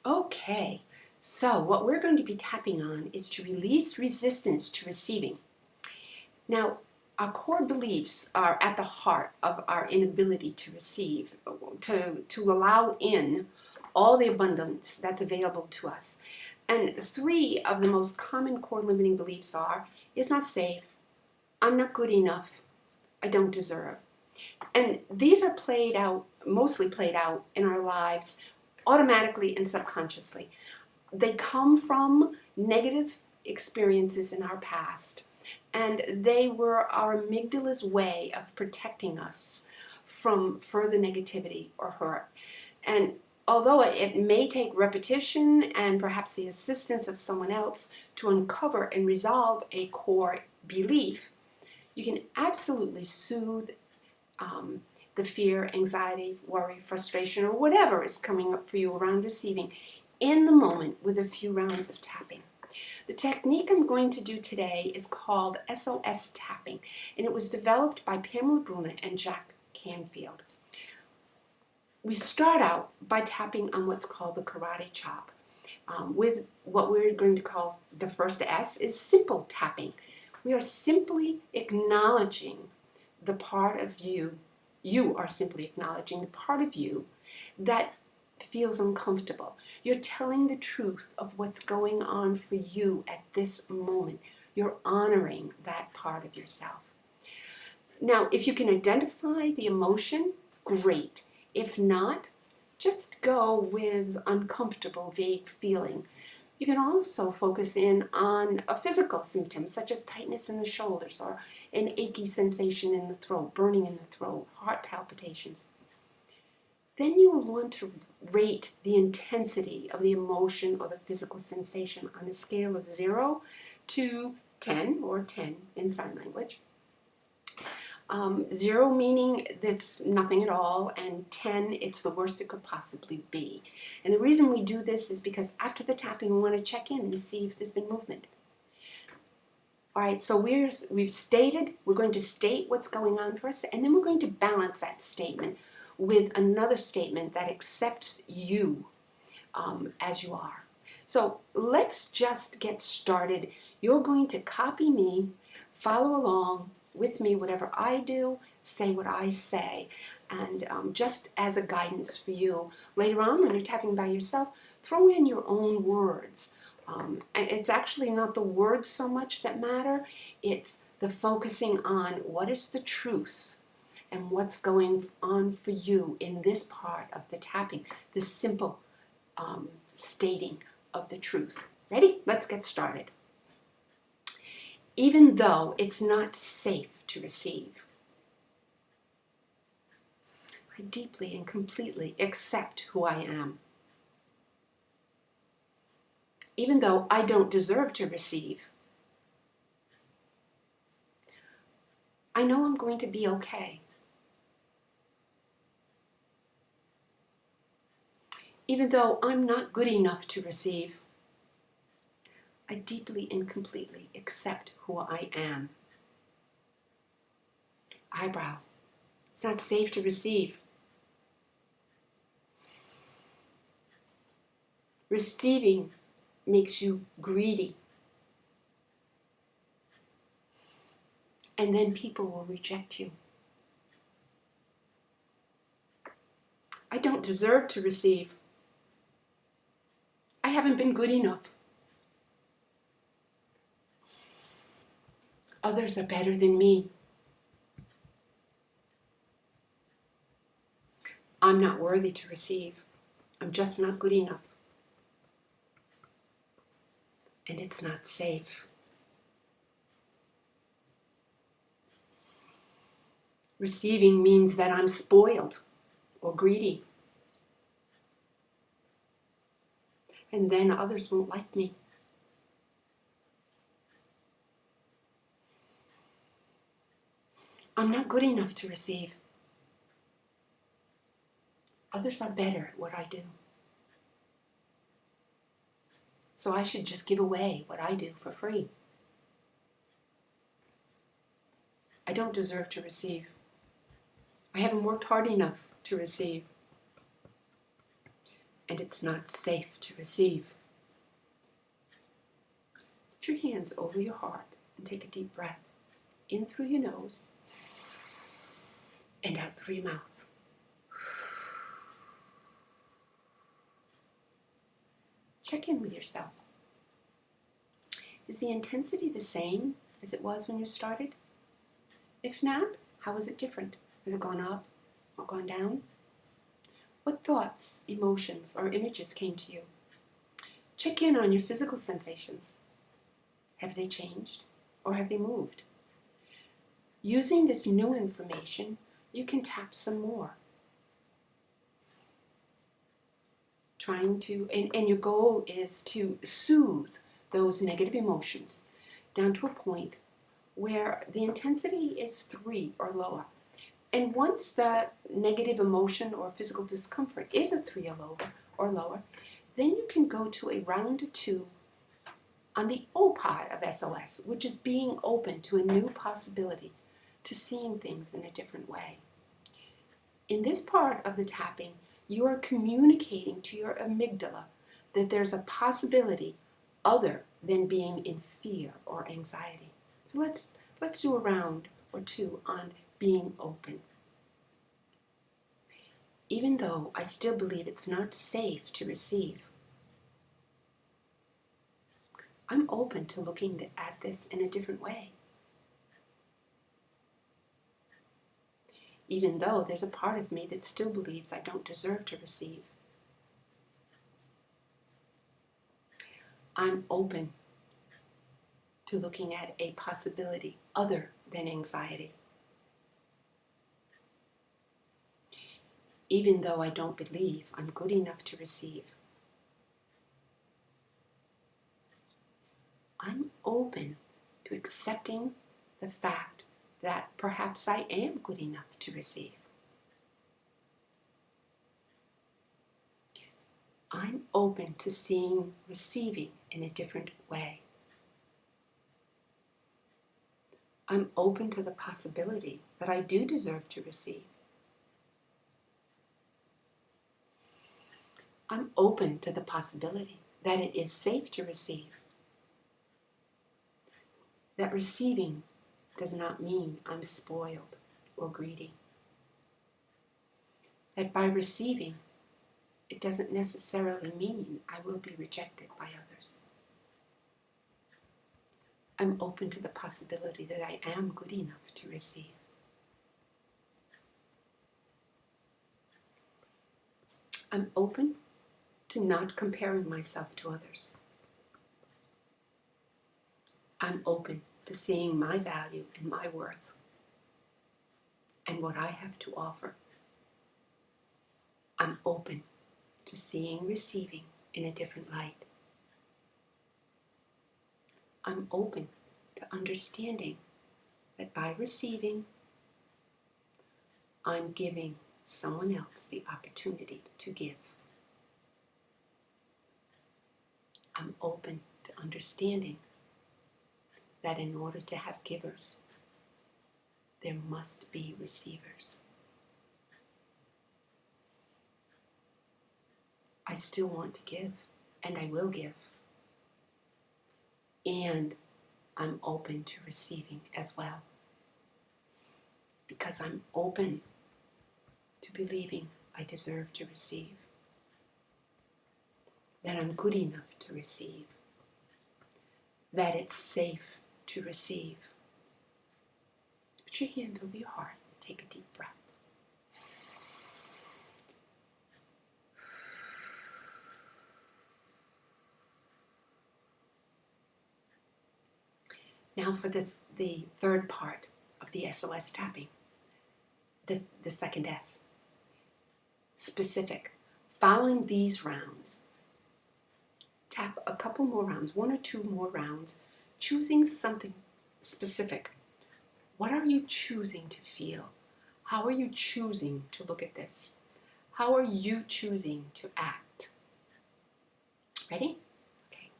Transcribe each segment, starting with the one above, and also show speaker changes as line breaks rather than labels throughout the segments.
Okay, so what we're going to be tapping on is to release resistance to receiving. Now, our core beliefs are at the heart of our inability to receive, to allow in all the abundance that's available to us. And three of the most common core limiting beliefs are, it's not safe, I'm not good enough, I don't deserve. And these are mostly played out in our lives automatically and subconsciously. They come from negative experiences in our past, and they were our amygdala's way of protecting us from further negativity or hurt. And although it may take repetition and perhaps the assistance of someone else to uncover and resolve a core belief, you can absolutely soothe the fear, anxiety, worry, frustration, or whatever is coming up for you around receiving in the moment with a few rounds of tapping. The technique I'm going to do today is called SOS Tapping, and it was developed by Pamela Bruna and Jack Canfield. We start out by tapping on what's called the karate chop, with what we're going to call the first S is simple tapping. We are simply acknowledging the part of you are simply acknowledging the part of you that feels uncomfortable. You're telling the truth of what's going on for you at this moment. You're honoring that part of yourself. Now, if you can identify the emotion, great. If not, just go with uncomfortable, vague feeling. You can also focus in on a physical symptom, such as tightness in the shoulders or an achy sensation in the throat, burning in the throat, heart palpitations. Then you will want to rate the intensity of the emotion or the physical sensation on a scale of 0 to 10, or 10 in sign language. 0 meaning that's nothing at all, and 10, it's the worst it could possibly be. And the reason we do this is because after the tapping, we want to check in and see if there's been movement. All right, so we're going to state what's going on for us, and then we're going to balance that statement with another statement that accepts you as you are. So let's just get started. You're going to copy me, follow along with me, whatever I do, say what I say, and just as a guidance for you. Later on, when you're tapping by yourself, throw in your own words. And it's actually not the words so much that matter, it's the focusing on what is the truth and what's going on for you in this part of the tapping, the simple stating of the truth. Ready? Let's get started. Even though it's not safe to receive, I deeply and completely accept who I am. Even though I don't deserve to receive, I know I'm going to be okay. Even though I'm not good enough to receive, I deeply and completely accept who I am. Eyebrow. It's not safe to receive. Receiving makes you greedy. And then people will reject you. I don't deserve to receive. I haven't been good enough. Others are better than me. I'm not worthy to receive. I'm just not good enough. And it's not safe. Receiving means that I'm spoiled or greedy. And then others won't like me. I'm not good enough to receive. Others are better at what I do. So I should just give away what I do for free. I don't deserve to receive. I haven't worked hard enough to receive. and it's not safe to receive. Put your hands over your heart and take a deep breath in through your nose and out through your mouth. Check in with yourself. Is the intensity the same as it was when you started? If not, how is it different? Has it gone up or gone down? What thoughts, emotions, or images came to you? Check in on your physical sensations. Have they changed or have they moved? Using this new information, you can tap some more. And your goal is to soothe those negative emotions down to a point where the intensity is 3 or lower. And once that negative emotion or physical discomfort is a 3 or lower, then you can go to a round 2 on the O part of SOS, which is being open to a new possibility, to seeing things in a different way. In this part of the tapping, you are communicating to your amygdala that there's a possibility other than being in fear or anxiety. So let's do a round or 2 on being open. Even though I still believe it's not safe to receive, I'm open to looking at this in a different way. Even though there's a part of me that still believes I don't deserve to receive, I'm open to looking at a possibility other than anxiety. Even though I don't believe I'm good enough to receive, I'm open to accepting the fact that perhaps I am good enough to receive. I'm open to seeing receiving in a different way. I'm open to the possibility that I do deserve to receive. I'm open to the possibility that it is safe to receive. That receiving does not mean I'm spoiled or greedy. That by receiving, it doesn't necessarily mean I will be rejected by others. I'm open to the possibility that I am good enough to receive. I'm open to not comparing myself to others. I'm open to seeing my value and my worth and what I have to offer. I'm open to seeing receiving in a different light. I'm open to understanding that by receiving, I'm giving someone else the opportunity to give. I'm open to understanding that in order to have givers, there must be receivers. I still want to give, and I will give. And I'm open to receiving as well, because I'm open to believing I deserve to receive, that I'm good enough to receive, that it's safe to receive. Put your hands over your heart and take a deep breath. Now for the third part of the SOS tapping, the second S. Specific. Following these rounds, tap a couple more rounds, 1 or 2 more rounds, choosing something specific. What are you choosing to feel? How are you choosing to look at this? How are you choosing to act? Ready? Okay.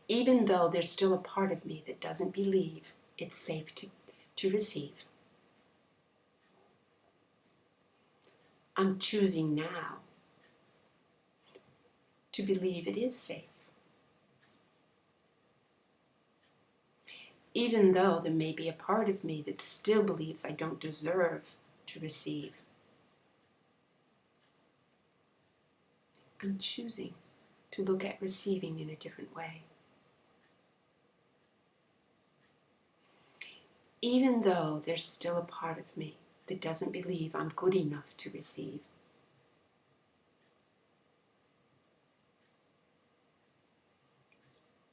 Even though there's still a part of me that doesn't believe it's safe to receive, I'm choosing now to believe it is safe. Even though there may be a part of me that still believes I don't deserve to receive, I'm choosing to look at receiving in a different way. Even though there's still a part of me that doesn't believe I'm good enough to receive,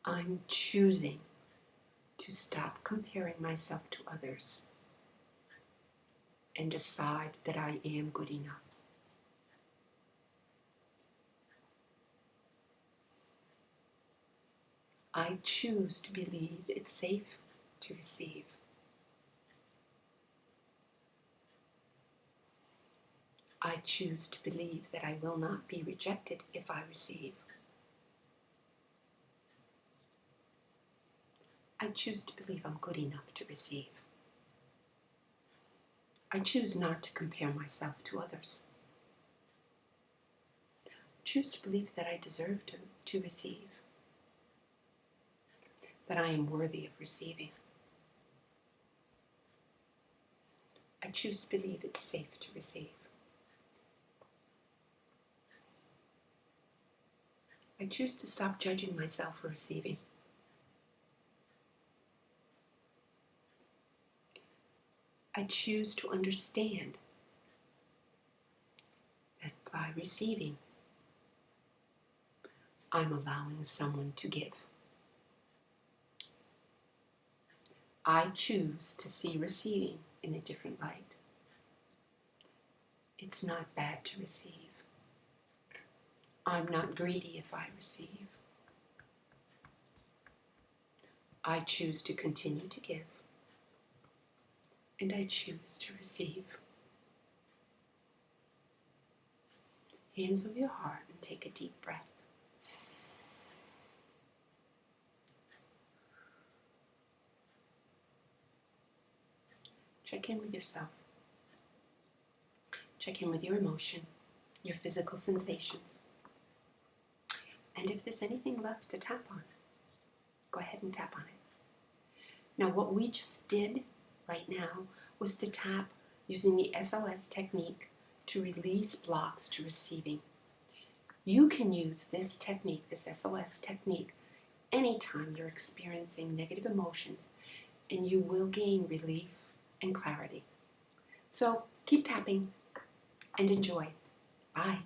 I'm choosing to stop comparing myself to others and decide that I am good enough. I choose to believe it's safe to receive. I choose to believe that I will not be rejected if I receive. I choose to believe I'm good enough to receive. I choose not to compare myself to others. I choose to believe that I deserve to receive, that I am worthy of receiving. I choose to believe it's safe to receive. I choose to stop judging myself for receiving. I choose to understand that by receiving, I'm allowing someone to give. I choose to see receiving in a different light. It's not bad to receive. I'm not greedy if I receive. I choose to continue to give, and I choose to receive. Hands over your heart and take a deep breath. Check in with yourself. Check in with your emotion, your physical sensations. And if there's anything left to tap on, go ahead and tap on it. Now, what we just did right now was to tap using the SOS technique to release blocks to receiving. You can use this technique, this SOS technique, anytime you're experiencing negative emotions, and you will gain relief and clarity. So keep tapping and enjoy. Bye.